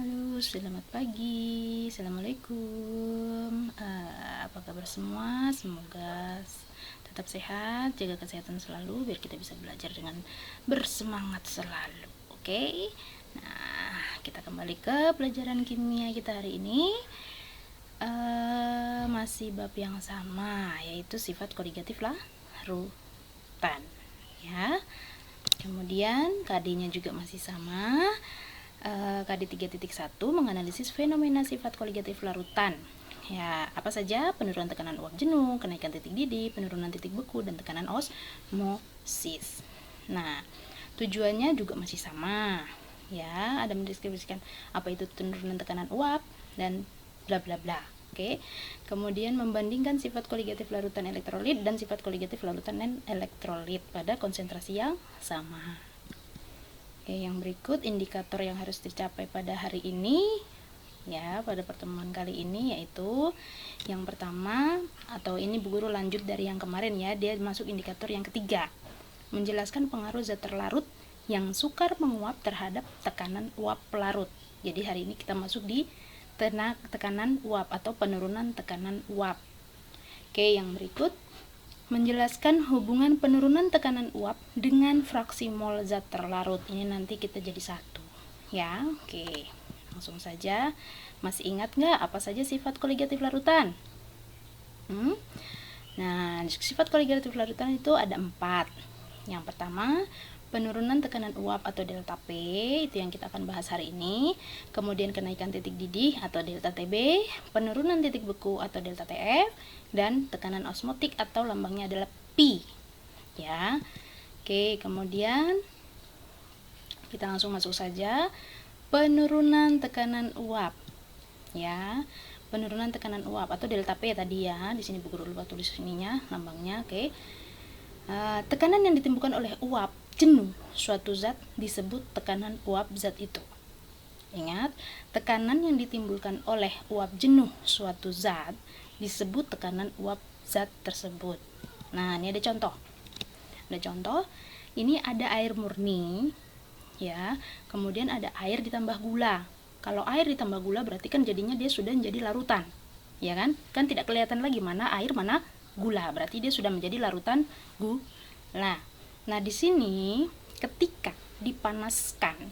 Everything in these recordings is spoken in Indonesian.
Halo, selamat pagi. Assalamualaikum. Apa kabar semua? Semoga tetap sehat, jaga kesehatan selalu biar kita bisa belajar dengan bersemangat selalu. Oke. Nah, kita kembali ke pelajaran kimia kita hari ini. Masih bab yang sama, yaitu sifat koligatif larutan. Ya. Kemudian KD-nya juga masih sama. KD 3.1 menganalisis fenomena sifat koligatif larutan. Ya, apa saja? Penurunan tekanan uap jenuh, kenaikan titik didih, penurunan titik beku, dan tekanan osmosis. Nah, tujuannya juga masih sama. Ya, ada mendeskripsikan apa itu penurunan tekanan uap dan bla bla bla. Oke. Kemudian membandingkan sifat koligatif larutan elektrolit dan sifat koligatif larutan non-elektrolit pada konsentrasi yang sama. Oke, yang berikut indikator yang harus dicapai pada hari ini, ya, pada pertemuan kali ini, yaitu yang pertama, atau ini Bu Guru lanjut dari yang kemarin ya, dia masuk indikator yang ketiga, menjelaskan pengaruh zat terlarut yang sukar menguap terhadap tekanan uap pelarut. Jadi hari ini kita masuk di tekanan uap atau penurunan tekanan uap. Oke, yang berikut menjelaskan hubungan penurunan tekanan uap dengan fraksi mol zat terlarut. Ini nanti kita jadi satu. Ya, oke. Langsung saja. Masih ingat nggak apa saja sifat koligatif larutan? Nah, sifat koligatif larutan itu ada 4. Yang pertama, penurunan tekanan uap atau delta P, itu yang kita akan bahas hari ini. Kemudian kenaikan titik didih atau delta TB, penurunan titik beku atau delta TF, dan tekanan osmotik atau lambangnya adalah P. Ya. Oke, kemudian kita langsung masuk saja. Penurunan tekanan uap. Ya. Penurunan tekanan uap atau delta P tadi ya. Di sini Bu Guru lupa tulis ininya, lambangnya. Oke. Tekanan yang ditimbulkan oleh uap jenuh suatu zat disebut tekanan uap zat itu. Ingat, tekanan yang ditimbulkan oleh uap jenuh suatu zat disebut tekanan uap zat tersebut. Nah, ini ada contoh. Ini ada air murni, ya. Kemudian ada air ditambah gula. Kalau air ditambah gula berarti kan jadinya dia sudah menjadi larutan, ya kan? Kan tidak kelihatan lagi mana air mana gula, berarti dia sudah menjadi larutan gula. Nah, di sini ketika dipanaskan,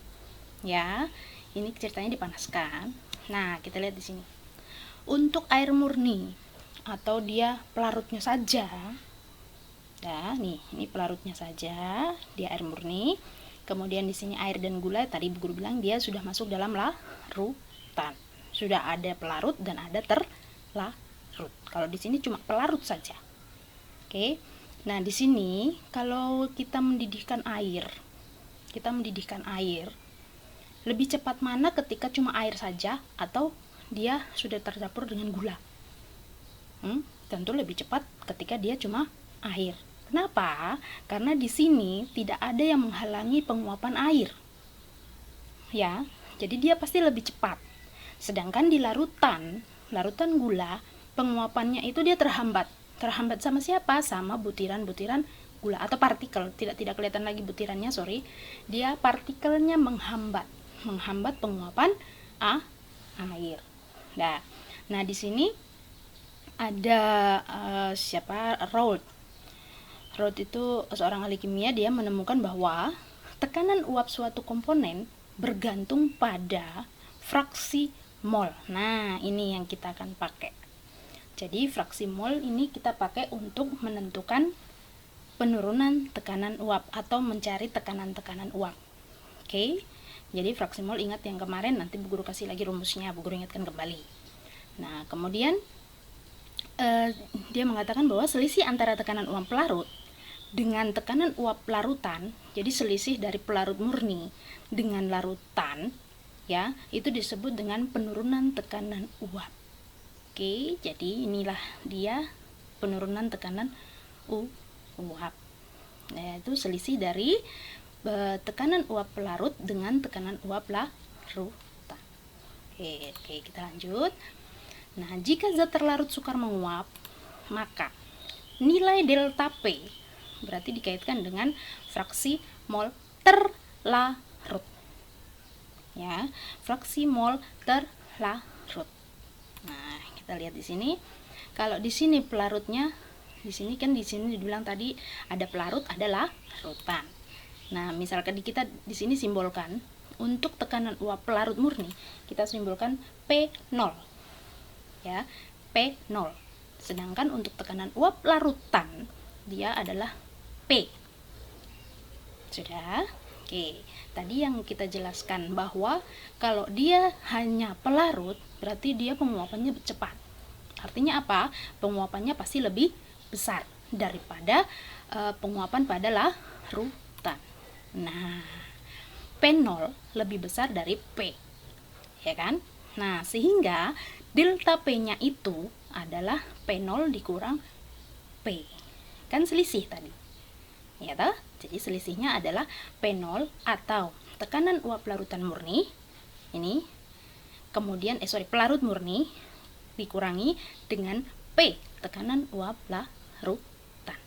ya, ini ceritanya dipanaskan. Nah, kita lihat di sini. Untuk air murni atau dia pelarutnya saja, ya, nih, ini pelarutnya saja, dia air murni. Kemudian di sini air dan gula, tadi Bu Guru bilang dia sudah masuk dalam larutan. Sudah ada pelarut dan ada terlarut. Kalau di sini cuma pelarut saja. Oke. Nah, di sini kalau kita mendidihkan air, lebih cepat mana ketika cuma air saja atau dia sudah tercampur dengan gula? Tentu lebih cepat ketika dia cuma air. Kenapa? Karena di sini tidak ada yang menghalangi penguapan air. Ya, jadi dia pasti lebih cepat. Sedangkan di larutan gula, penguapannya itu dia terhambat. Terhambat sama siapa? Sama butiran-butiran gula atau partikel. Tidak kelihatan lagi butirannya, sorry. Dia partikelnya menghambat penguapan air. Nah, di sini ada siapa? Raoult itu seorang ahli kimia, dia menemukan bahwa tekanan uap suatu komponen bergantung pada fraksi mol. Nah, ini yang kita akan pakai. Jadi fraksi mol ini kita pakai untuk menentukan penurunan tekanan uap atau mencari tekanan-tekanan uap. Oke. Jadi fraksi mol, ingat yang kemarin, nanti Bu Guru kasih lagi rumusnya, Bu Guru ingatkan kembali. Nah, kemudian dia mengatakan bahwa selisih antara tekanan uap pelarut dengan tekanan uap larutan, jadi selisih dari pelarut murni dengan larutan, ya, itu disebut dengan penurunan tekanan uap. Oke, jadi inilah dia penurunan tekanan uap. Nah, itu selisih dari tekanan uap pelarut dengan tekanan uap larutan. Oke, kita lanjut. Nah, jika zat terlarut sukar menguap, maka nilai delta P berarti dikaitkan dengan fraksi mol terlarut. ya, fraksi mol terlarut. Nah, kita lihat di sini. Kalau di sini pelarutnya, di sini dibilang tadi ada pelarut, ada larutan. Nah, misalkan kita di sini simbolkan untuk tekanan uap pelarut murni, kita simbolkan P0. Ya, P0. Sedangkan untuk tekanan uap larutan, dia adalah P. Sudah? Oke, tadi yang kita jelaskan bahwa kalau dia hanya pelarut, berarti dia penguapannya cepat. Artinya apa? Penguapannya pasti lebih besar daripada penguapan pada larutan. Nah, P0 lebih besar dari P, ya kan? Nah, sehingga delta P-nya itu adalah P0 dikurang P. Kan selisih tadi. Ya toh? Jadi selisihnya adalah P0 atau tekanan uap larutan murni ini, kemudian pelarut murni dikurangi dengan P, tekanan uap larutan.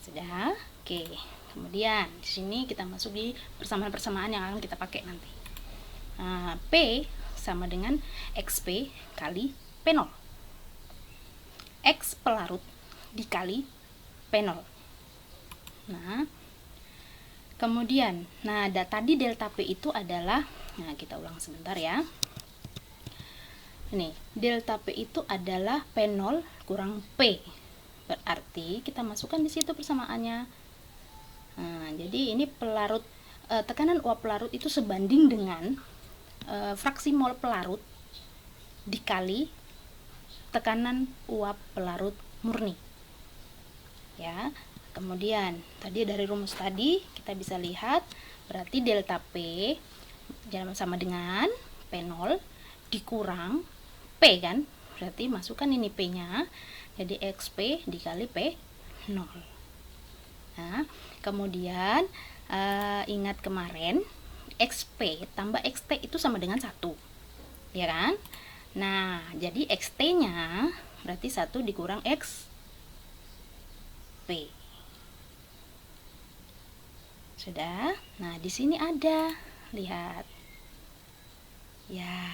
Sudah? Oke. Kemudian di sini kita masuk di persamaan-persamaan yang akan kita pakai nanti. Nah, P sama dengan XP kali P0. X pelarut dikali P0. Nah, kemudian, tadi delta P itu adalah, kita ulang sebentar ya. Ini, delta P itu adalah P0 kurang P. Berarti kita masukkan di situ persamaannya. Nah, jadi ini pelarut, tekanan uap pelarut itu sebanding dengan fraksi mol pelarut dikali tekanan uap pelarut murni. Ya. Kemudian tadi dari rumus tadi kita bisa lihat berarti delta P sama dengan P0 dikurang P kan, berarti masukkan ini P nya, jadi XP dikali P0. Nah, kemudian ingat kemarin XP tambah XT itu sama dengan 1, ya kan? Nah, jadi XT nya berarti 1 dikurang XP. Sudah? Nah, di sini ada. Lihat. Ya,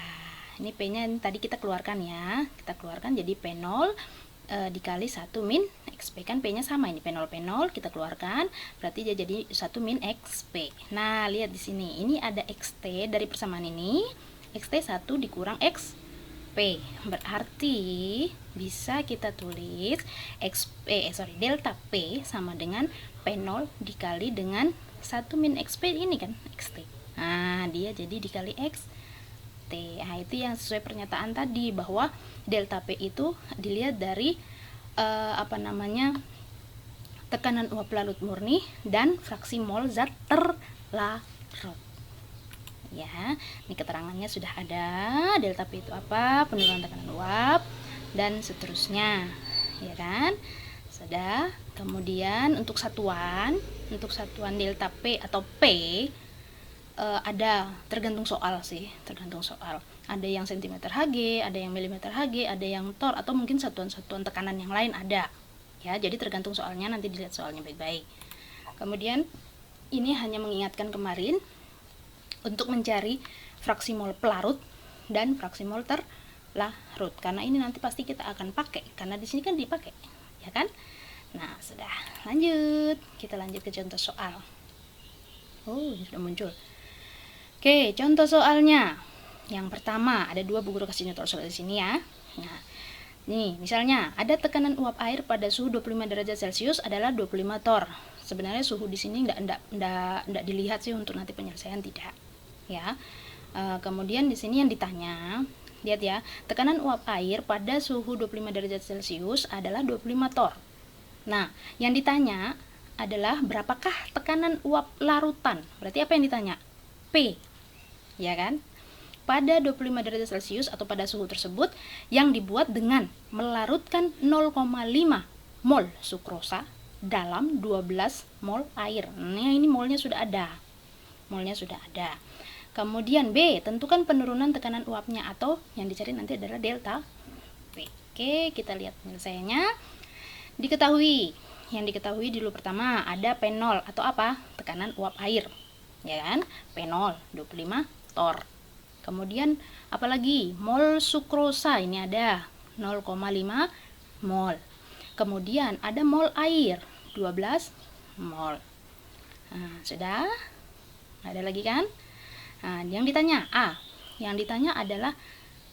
ini P-nya tadi kita keluarkan ya. Kita keluarkan jadi P0 dikali 1 min XP. Kan P-nya sama ini, P0 kita keluarkan, berarti dia jadi 1 min XP. Nah, lihat di sini. Ini ada XT dari persamaan ini. XT 1 dikurang XP. Berarti bisa kita tulis delta P sama dengan P0 dikali dengan 1 min XP ini kan, XT. Nah, dia jadi dikali XT. Nah, itu yang sesuai pernyataan tadi bahwa delta P itu dilihat dari tekanan uap pelarut murni dan fraksi mol zat terlarut. Ya, ini keterangannya sudah ada. Delta P itu apa? Penurunan tekanan uap dan seterusnya. Ya kan? Sudah. Kemudian untuk satuan delta P atau P ada tergantung soal sih, ada yang cm Hg, ada yang mm Hg, ada yang torr, atau mungkin satuan-satuan tekanan yang lain ada ya, jadi tergantung soalnya, nanti dilihat soalnya baik-baik. Kemudian ini hanya mengingatkan kemarin untuk mencari fraksi mol pelarut dan fraksi mol terlarut, karena ini nanti pasti kita akan pakai, karena di sini kan dipakai, ya kan? Nah, sudah, kita lanjut ke contoh soal. Ini sudah muncul. Oke, contoh soalnya. Yang pertama, ada 2 Bu Guru kasih contoh soal di sini ya. Nah, nih, misalnya ada tekanan uap air pada suhu 25 derajat Celcius adalah 25 torr. Sebenarnya suhu di sini enggak dilihat sih untuk nanti penyelesaian, tidak. Ya. Kemudian di sini yang ditanya, lihat ya, tekanan uap air pada suhu 25 derajat Celcius adalah 25 torr. Nah, yang ditanya adalah berapakah tekanan uap larutan? Berarti apa yang ditanya? P. Ya kan? Pada 25 derajat Celcius atau pada suhu tersebut yang dibuat dengan melarutkan 0,5 mol sukrosa dalam 12 mol air. Nah, ini molnya sudah ada. Kemudian B, tentukan penurunan tekanan uapnya, atau yang dicari nanti adalah delta P. Oke, kita lihat penyelesaiannya. Yang diketahui dulu pertama ada P0 atau apa? Tekanan uap air. ya kan? P0 25 torr. Kemudian apalagi? Mol sukrosa, ini ada 0,5 mol. Kemudian ada mol air 12 mol. Nah, sudah? Ada lagi kan? Nah, yang ditanya A. Yang ditanya adalah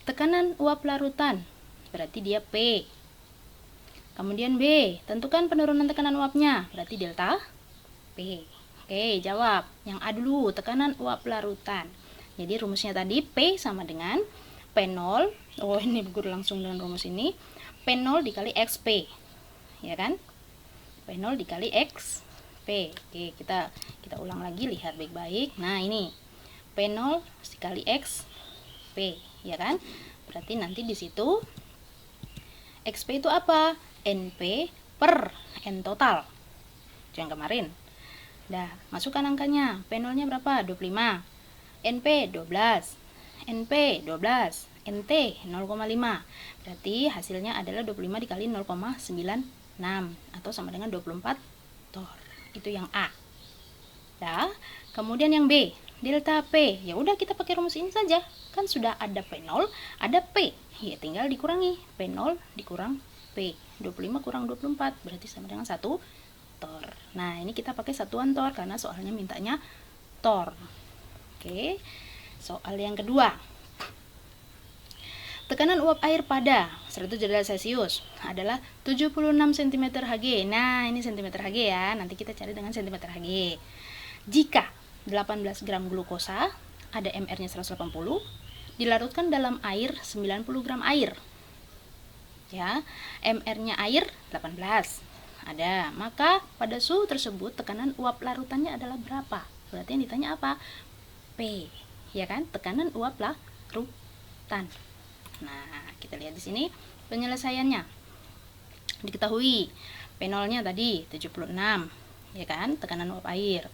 tekanan uap larutan. Berarti dia P. Kemudian B, tentukan penurunan tekanan uapnya. Berarti delta P. Oke, jawab. Yang A dulu, tekanan uap larutan. Jadi rumusnya tadi P sama dengan P0. Oh, ini guru langsung dengan rumus ini. P0 dikali XP. Ya kan? P0 dikali XP. Oke, kita ulang lagi, lihat baik-baik. Nah, ini P0 dikali XP, ya kan? Berarti nanti di situ XP itu apa? NP per N total. Yang kemarin. Dah, masukkan angkanya. P0-nya berapa? 25. NP 12. NP 12. NT 0,5. Berarti hasilnya adalah 25 dikali 0,96 atau sama dengan 24 torr. Itu yang A. Dah, kemudian yang B, delta P. Ya udah, kita pakai rumus ini saja. Kan sudah ada P0, ada P. Ya tinggal dikurangi. P0 dikurang P. 25 kurang 24 berarti sama dengan 1 torr. Nah, ini kita pakai satuan torr karena soalnya mintanya torr. Oke. Soal yang kedua. Tekanan uap air pada 100 derajat Celcius adalah 76 cm Hg. Nah, ini cm Hg ya. Nanti kita cari dengan cm Hg. Jika 18 gram glukosa, ada MR-nya 180, dilarutkan dalam air 90 gram air. Ya, MR-nya air 18. Ada. Maka pada suhu tersebut tekanan uap larutannya adalah berapa? Berarti yang ditanya apa? P. Ya kan? Tekanan uap larutan. Nah, kita lihat di sini penyelesaiannya. Diketahui P0-nya tadi 76, ya kan? Tekanan uap air.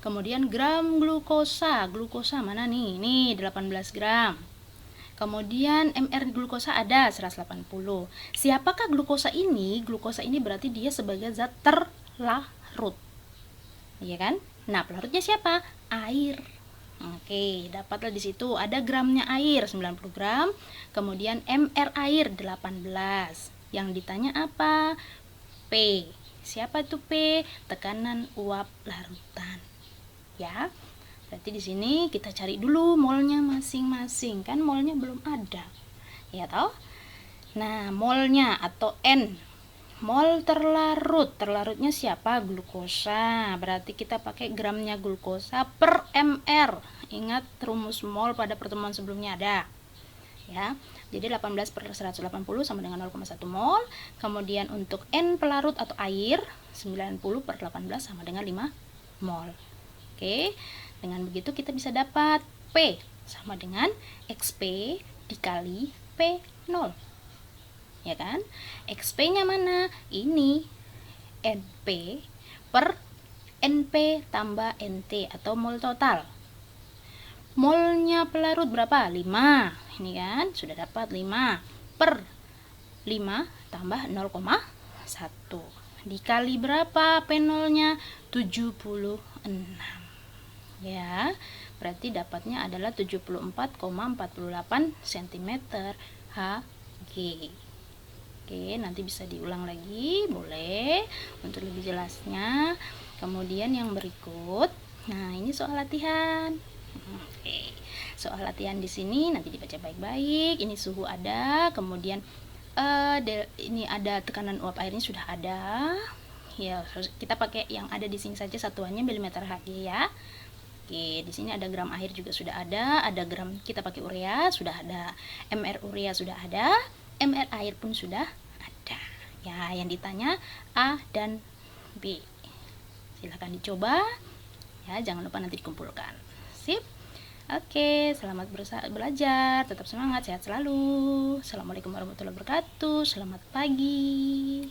Kemudian gram glukosa. Glukosa mana nih? Ini 18 gram. Kemudian MR glukosa ada 180. Siapakah glukosa ini? Glukosa ini berarti dia sebagai zat terlarut. Iya kan? Nah, pelarutnya siapa? Air. Oke, dapatlah di situ ada gramnya air 90 gram, kemudian MR air 18. Yang ditanya apa? P. Siapa itu P? Tekanan uap larutan. Ya. Berarti di sini kita cari dulu molnya masing-masing. Kan molnya belum ada. Ya toh? Nah, molnya atau N. Mol terlarut. Terlarutnya siapa? Glukosa. Berarti kita pakai gramnya glukosa per MR. Ingat rumus mol pada pertemuan sebelumnya ada. Ya. Jadi 18 per 180 sama dengan 0,1 mol. Kemudian untuk N pelarut atau air 90 per 18 sama dengan 5 mol. Oke. Dengan begitu kita bisa dapat P sama dengan XP dikali P0. Ya kan? XP-nya mana? Ini NP per NP tambah NT atau mol total. Molnya pelarut berapa? 5. Ini kan sudah dapat 5 per 5 tambah 0,1. Dikali berapa P0-nya? 76. Ya, berarti dapatnya adalah 74,48 cm Hg. Oke, nanti bisa diulang lagi, boleh, untuk lebih jelasnya. Kemudian yang berikut, nah ini soal latihan. Oke, soal latihan di sini nanti dibaca baik-baik. Ini suhu ada, kemudian ini ada tekanan uap airnya sudah ada. Ya, kita pakai yang ada di sini saja satuannya milimeter Hg ya. Oke, di sini ada gram air juga sudah ada gram kita pakai urea sudah ada, MR urea sudah ada, MR air pun sudah ada. Ya, yang ditanya A dan B. Silahkan dicoba. Ya, jangan lupa nanti dikumpulkan. Sip. Oke, selamat belajar, tetap semangat, sehat selalu. Assalamualaikum warahmatullahi wabarakatuh. Selamat pagi.